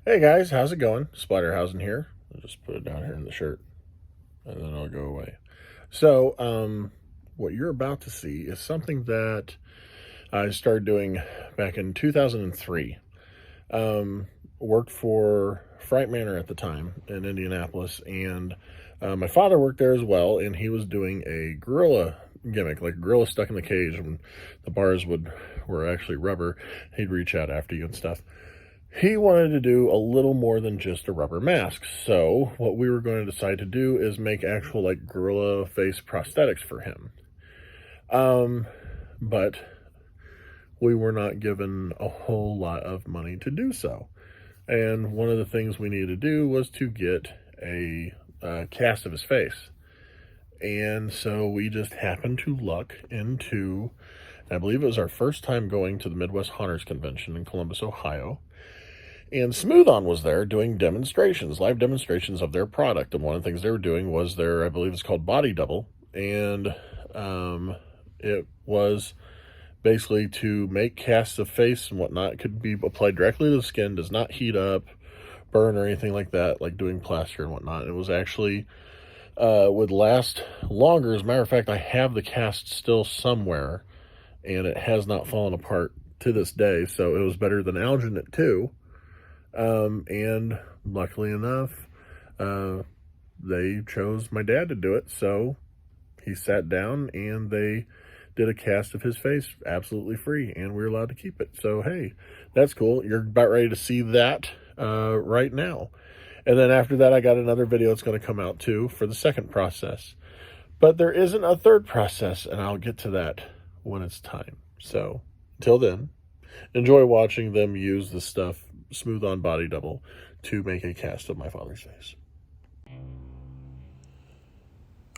Hey guys, how's it going? Splatterhausen here. I'll just put it down here in the shirt and then I'll go away. So, what you're about to see is something that I started doing back in 2003. Worked for Fright Manor at the time in Indianapolis, and my father worked there as well, and he was doing a gorilla gimmick, like a gorilla stuck in the cage, and the bars were actually rubber. He'd reach out after you and stuff. He wanted to do a little more than just a rubber mask. So what we were going to decide to do is make actual like gorilla face prosthetics for him. Um, but we were not given a whole lot of money to do so. And one of the things we needed to do was to get a cast of his face. And so we just happened to luck into, I believe it was our first time going to the Midwest Hunters Convention in Columbus, Ohio. And Smooth On was there doing demonstrations, live demonstrations of their product. And one of the things they were doing was their, I believe it's called Body Double. And it was basically to make casts of face and whatnot. It could be applied directly to the skin, does not heat up, burn, or anything like that, like doing plaster and whatnot. It was actually, would last longer. As a matter of fact, I have the cast still somewhere, and it has not fallen apart to this day. So it was better than Alginate too. And luckily enough, they chose my dad to do it. So he sat down and they did a cast of his face absolutely free, and we're allowed to keep it. So, hey, that's cool. You're about ready to see that, right now. And then after that, I got another video that's going to come out too for the second process. But there isn't a third process, and I'll get to that when it's time. So, till then, enjoy watching them use the stuff Smooth On Body Double to make a cast of my father's face.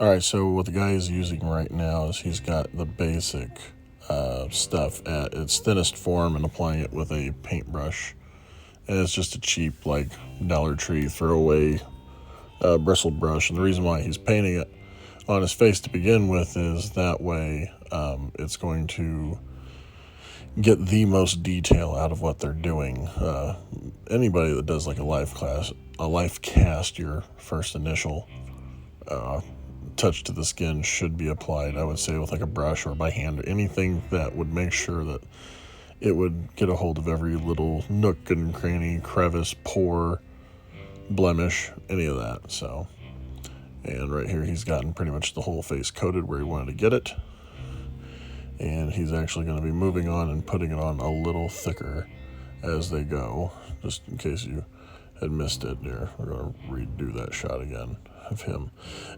Alright, so what the guy is using right now is he's got the basic stuff at its thinnest form and applying it with a paintbrush. And it's just a cheap, like, Dollar Tree throwaway bristle brush. And the reason why he's painting it on his face to begin with is that way it's going to get the most detail out of what they're doing. Anybody that does like a life cast, your first initial touch to the skin should be applied, I would say, with like a brush or by hand, or anything that would make sure that it would get a hold of every little nook and cranny, crevice, pore, blemish, any of that. So, and right here he's gotten pretty much the whole face coated where he wanted to get it. And he's actually going to be moving on and putting it on a little thicker as they go, just in case you had missed it. Here, we're going to redo that shot again of him.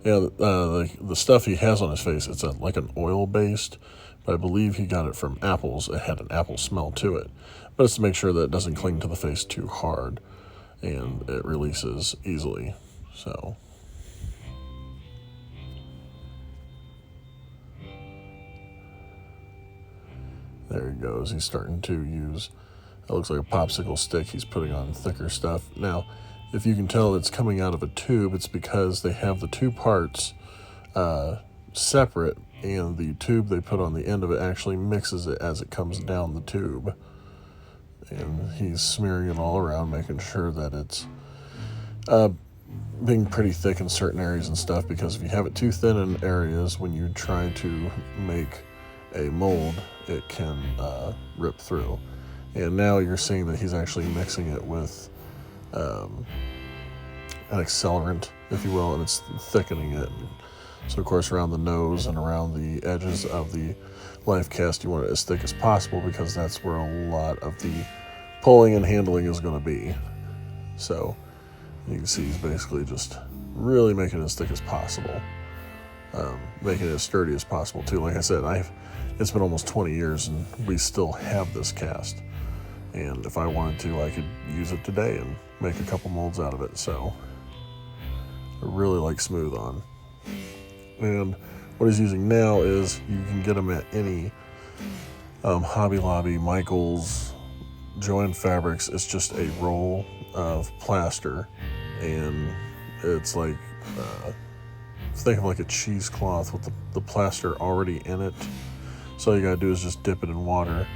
Yeah, the stuff he has on his face, it's like an oil-based, but I believe he got it from apples. It had an apple smell to it, but it's to make sure that it doesn't cling to the face too hard, and it releases easily. So there he goes. He's starting to use, it looks like a popsicle stick. He's putting on thicker stuff. Now, if you can tell it's coming out of a tube, it's because they have the two parts separate, and the tube they put on the end of it actually mixes it as it comes down the tube. And he's smearing it all around, making sure that it's being pretty thick in certain areas and stuff, because if you have it too thin in areas, when you try to make a mold, it can rip through. And now you're seeing that he's actually mixing it with an accelerant, if you will, and it's thickening it. So of course around the nose and around the edges of the life cast, you want it as thick as possible, because that's where a lot of the pulling and handling is going to be. So you can see he's basically just really making it as thick as possible, making it as sturdy as possible too. Like I said, it's been almost 20 years and we still have this cast, and if I wanted to, I could use it today and make a couple molds out of it. So I really like Smooth On. And what he's using now is, you can get them at any Hobby Lobby, Michael's, Joann Fabrics. It's just a roll of plaster, and it's like think of like a cheesecloth with the plaster already in it. So all you gotta do is just dip it in water,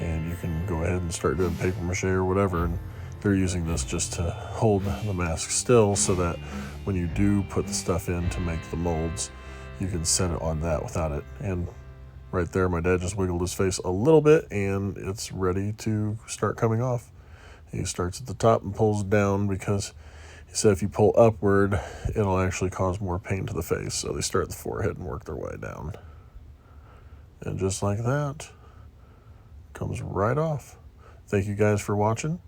and you can go ahead and start doing paper mache or whatever, and they're using this just to hold the mask still so that when you do put the stuff in to make the molds, you can set it on that without it. And right there, my dad just wiggled his face a little bit and it's ready to start coming off. He starts at the top and pulls down because he said if you pull upward, it'll actually cause more pain to the face. So they start at the forehead and work their way down. And just like that, comes right off. Thank you guys for watching.